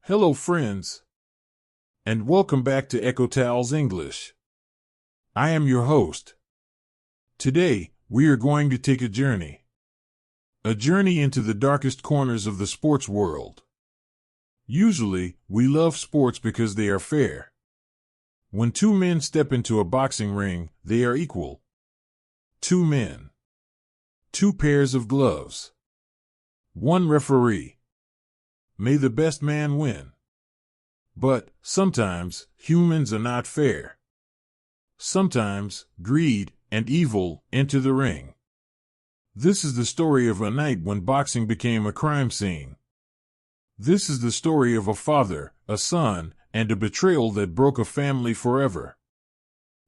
Hello friends, and welcome back to EchoTales English. I am your host. Today, we are going to take a journey into the darkest corners of the sports world. Usually, we love sports because they are fair. When two men step into a boxing ring, they are equal. Two men. Two pairs of gloves. One referee. May the best man win. But, sometimes, humans are not fair. Sometimes, greed and evil enter the ring. This is the story of a night when boxing became a crime scene. This is the story of a father, a son, and a betrayal that broke a family forever.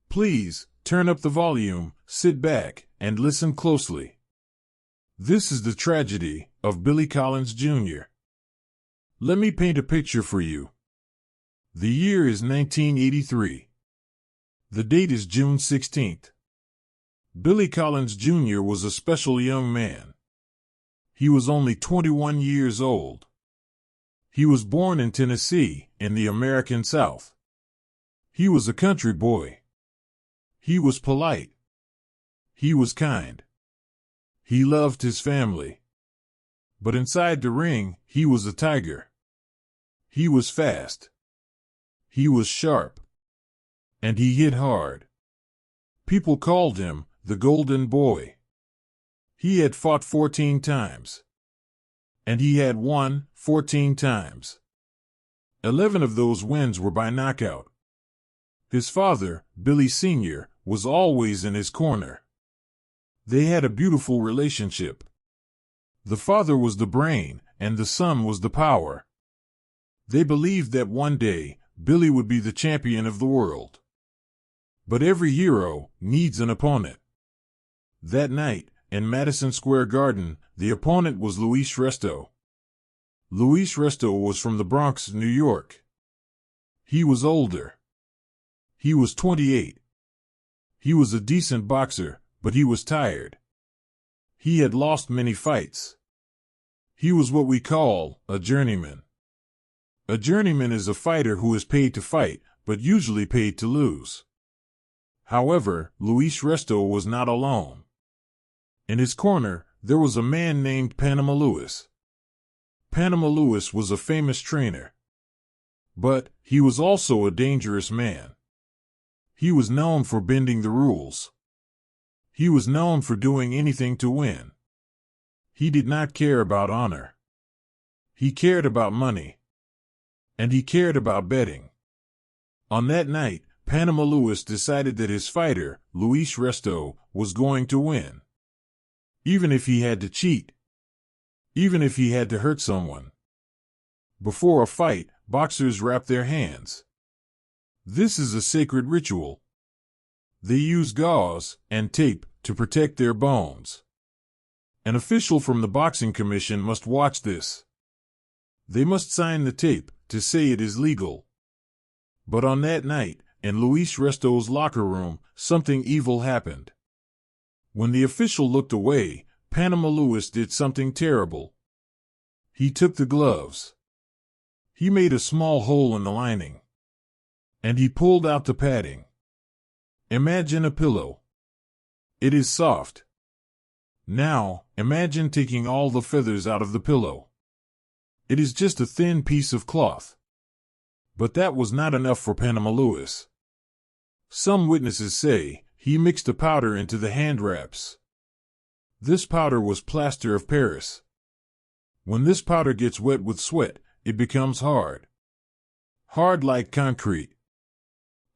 Please, turn up the volume, sit back, and listen closely. This is the tragedy of Billy Collins Jr. Let me paint a picture for you. The year is 1983. The date is June 16th. Billy Collins Jr. was a special young man. He was only 21 years old. He was born in Tennessee, in the American South. He was a country boy. He was polite. He was kind. He loved his family. But inside the ring, he was a tiger. He was fast. He was sharp. And he hit hard. People called him the Golden Boy. He had fought 14 times. And he had won 14 times. 11 of those wins were by knockout. His father, Billy Sr., was always in his corner. They had a beautiful relationship. The father was the brain, and the son was the power. They believed that one day, Billy would be the champion of the world. But every hero needs an opponent. That night, in Madison Square Garden, the opponent was Luis Resto. Luis Resto was from the Bronx, New York. He was older. He was 28. He was a decent boxer, but he was tired. He had lost many fights. He was what we call a journeyman. A journeyman is a fighter who is paid to fight, but usually paid to lose. However, Luis Resto was not alone. In his corner, there was a man named Panama Lewis. Panama Lewis was a famous trainer. But he was also a dangerous man. He was known for bending the rules. He was known for doing anything to win. He did not care about honor. He cared about money. And he cared about betting. On that night, Panama Lewis decided that his fighter, Luis Resto, was going to win. Even if he had to cheat. Even if he had to hurt someone. Before a fight, boxers wrap their hands. This is a sacred ritual. They use gauze and tape to protect their bones. An official from the boxing commission must watch this. They must sign the tape to say it is legal. But on that night, in Luis Resto's locker room, something evil happened. When the official looked away, Panama Lewis did something terrible. He took the gloves. He made a small hole in the lining. And he pulled out the padding. Imagine a pillow. It is soft. Now, imagine taking all the feathers out of the pillow. It is just a thin piece of cloth. But that was not enough for Panama Lewis. Some witnesses say he mixed a powder into the hand wraps. This powder was plaster of Paris. When this powder gets wet with sweat, it becomes hard. Hard like concrete.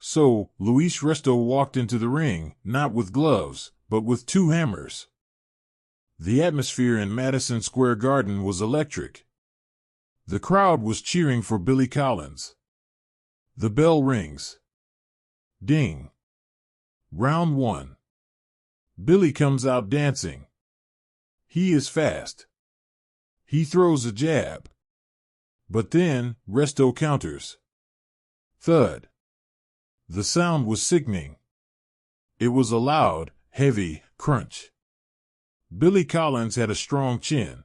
So, Luis Resto walked into the ring, not with gloves, but with 2 hammers. The atmosphere in Madison Square Garden was electric. The crowd was cheering for Billy Collins. The bell rings. Ding. Round 1. Billy comes out dancing. He is fast. He throws a jab. But then, Resto counters. Thud. The sound was sickening. It was a loud, heavy crunch. Billy Collins had a strong chin.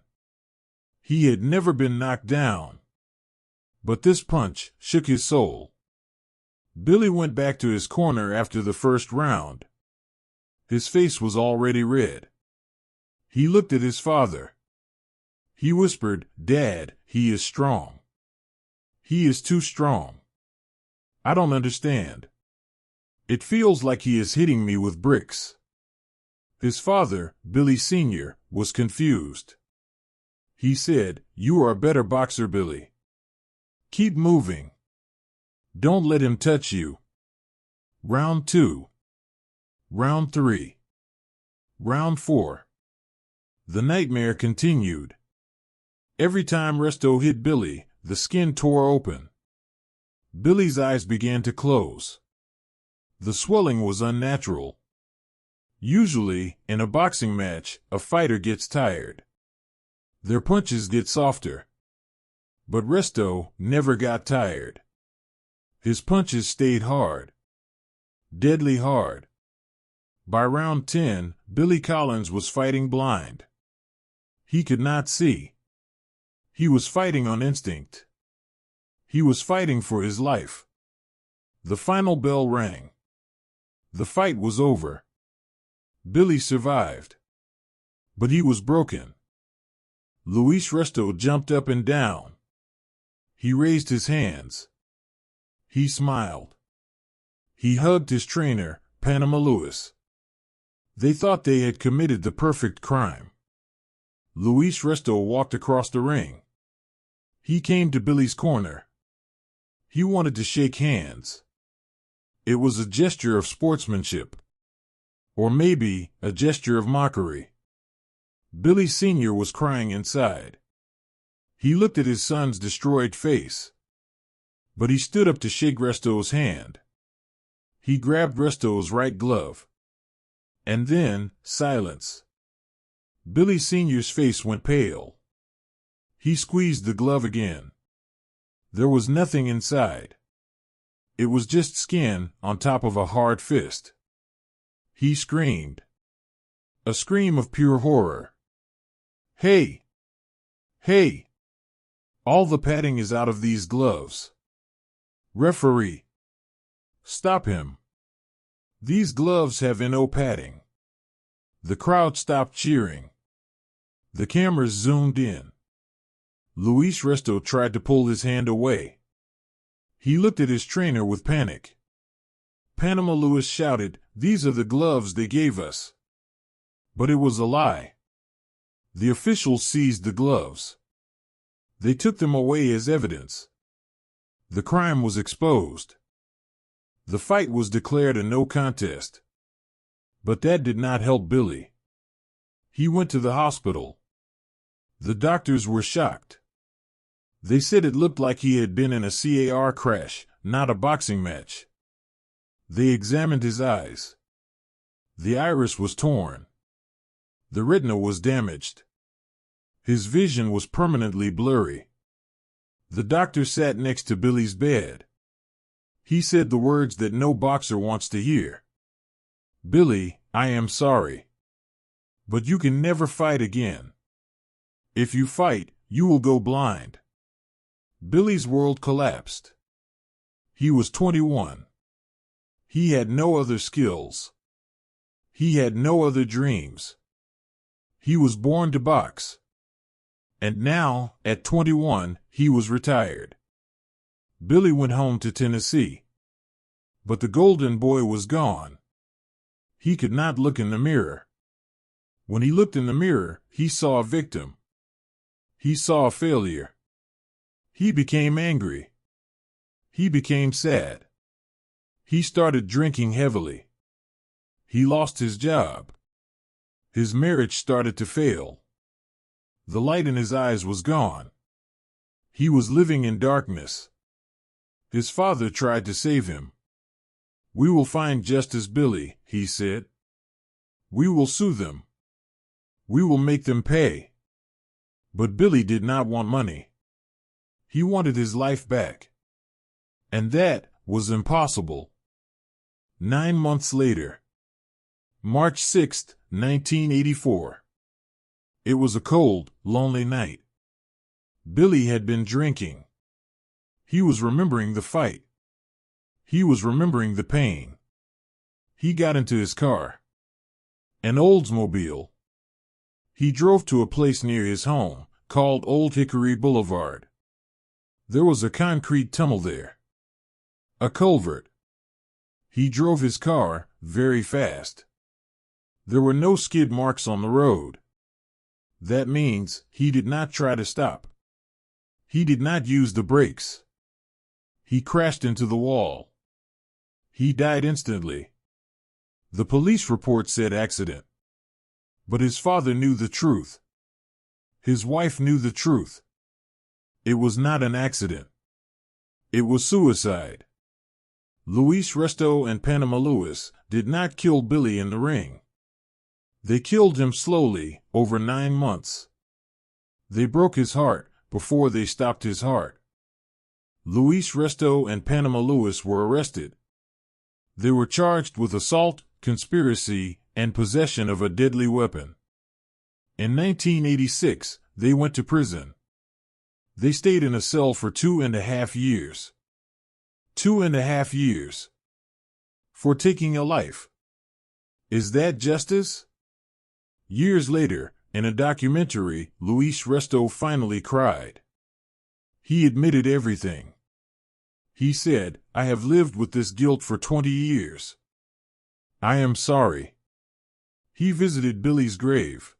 He had never been knocked down. But this punch shook his soul. Billy went back to his corner after the first round. His face was already red. He looked at his father. He whispered, "Dad, he is strong. He is too strong. I don't understand. It feels like he is hitting me with bricks." His father, Billy Sr., was confused. He said, "You are a better boxer, Billy. Keep moving. Don't let him touch you." Round 2. Round 3. Round 4. The nightmare continued. Every time Resto hit Billy, the skin tore open. Billy's eyes began to close. The swelling was unnatural. Usually, in a boxing match, a fighter gets tired. Their punches get softer. But Resto never got tired. His punches stayed hard. Deadly hard. By round 10, Billy Collins was fighting blind. He could not see. He was fighting on instinct. He was fighting for his life. The final bell rang. The fight was over. Billy survived. But he was broken. Luis Resto jumped up and down. He raised his hands. He smiled. He hugged his trainer, Panama Lewis. They thought they had committed the perfect crime. Luis Resto walked across the ring. He came to Billy's corner. He wanted to shake hands. It was a gesture of sportsmanship. Or maybe a gesture of mockery. Billy Sr. was crying inside. He looked at his son's destroyed face. But he stood up to shake Resto's hand. He grabbed Resto's right glove. And then, silence. Billy Sr.'s face went pale. He squeezed the glove again. There was nothing inside. It was just skin on top of a hard fist. He screamed. A scream of pure horror. "Hey! Hey! All the padding is out of these gloves. Referee! Stop him. These gloves have no padding." The crowd stopped cheering. The cameras zoomed in. Luis Resto tried to pull his hand away. He looked at his trainer with panic. Panama Lewis shouted, "These are the gloves they gave us." But it was a lie. The officials seized the gloves. They took them away as evidence. The crime was exposed. The fight was declared a no contest. But that did not help Billy. He went to the hospital. The doctors were shocked. They said it looked like he had been in a car crash, not a boxing match. They examined his eyes. The iris was torn. The retina was damaged. His vision was permanently blurry. The doctor sat next to Billy's bed. He said the words that no boxer wants to hear. "Billy, I am sorry. But you can never fight again. If you fight, you will go blind." Billy's world collapsed. He was 21. He had no other skills. He had no other dreams. He was born to box. And now, at 21, he was retired. Billy went home to Tennessee. But the golden boy was gone. He could not look in the mirror. When he looked in the mirror, he saw a victim. He saw a failure. He became angry. He became sad. He started drinking heavily. He lost his job. His marriage started to fail. The light in his eyes was gone. He was living in darkness. His father tried to save him. "We will find justice, Billy," he said. "We will sue them. We will make them pay." But Billy did not want money. He wanted his life back. And that was impossible. 9 months later. March 6, 1984. It was a cold, lonely night. Billy had been drinking. He was remembering the fight. He was remembering the pain. He got into his car. An Oldsmobile. He drove to a place near his home, called Old Hickory Boulevard. There was a concrete tunnel there. A culvert. He drove his car very fast. There were no skid marks on the road. That means he did not try to stop. He did not use the brakes. He crashed into the wall. He died instantly. The police report said accident. But his father knew the truth. His wife knew the truth. It was not an accident. It was suicide. Luis Resto and Panama Louis did not kill Billy in the ring. They killed him slowly, over 9 months. They broke his heart before they stopped his heart. Luis Resto and Panama Louis were arrested. They were charged with assault, conspiracy, and possession of a deadly weapon. In 1986, they went to prison. They stayed in a cell for 2.5 years. 2.5 years. For taking a life. Is that justice? Years later, in a documentary, Luis Resto finally cried. He admitted everything. He said, "I have lived with this guilt for 20 years. I am sorry." He visited Billy's grave.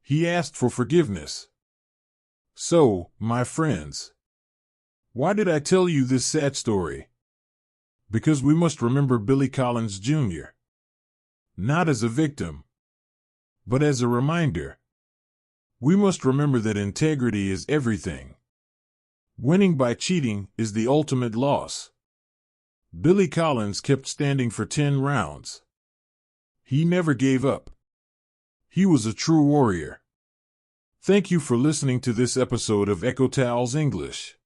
He asked for forgiveness. So, my friends, why did I tell you this sad story? Because we must remember Billy Collins Jr. Not as a victim, but as a reminder. We must remember that integrity is everything. Winning by cheating is the ultimate loss. Billy Collins kept standing for 10 rounds. He never gave up. He was a true warrior. Thank you for listening to this episode of EchoTales English.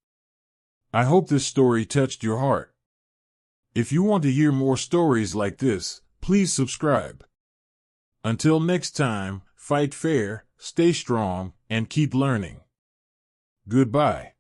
I hope this story touched your heart. If you want to hear more stories like this, please subscribe. Until next time, fight fair, stay strong, and keep learning. Goodbye.